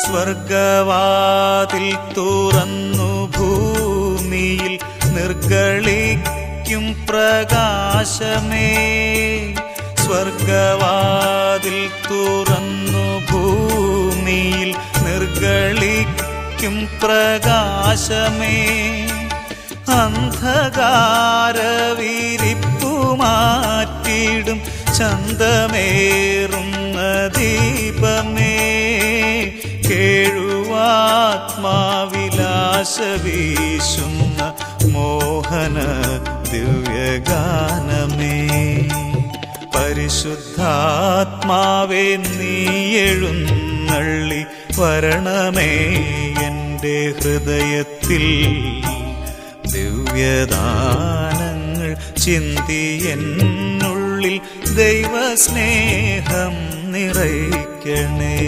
സ്വർഗവാതിൽ തുറന്നു ഭൂമിയിൽ നിർഗളിക്കും പ്രകാശമേ. സ്വർഗവാതിൽ തുറന്നു ഭൂമിയിൽ നിർഗളിക്കും പ്രകാശമേ. അന്ധകാരവിരിപ്പു മാറ്റിടും ചന്തമേറുന്ന ദീപമേ. കേഴുവാത്മാവിലാശ വീശുന്ന മോഹന ദിവ്യഗാനമേ. പരിശുദ്ധാത്മാവേ നീ എഴുന്നള്ളി വരണമേ എൻ്റെ ഹൃദയത്തിൽ. ദിവ്യദാനങ്ങൾ ചിന്തി എന്നുള്ളിൽ ദൈവസ്നേഹം നിറയ്ക്കണേ.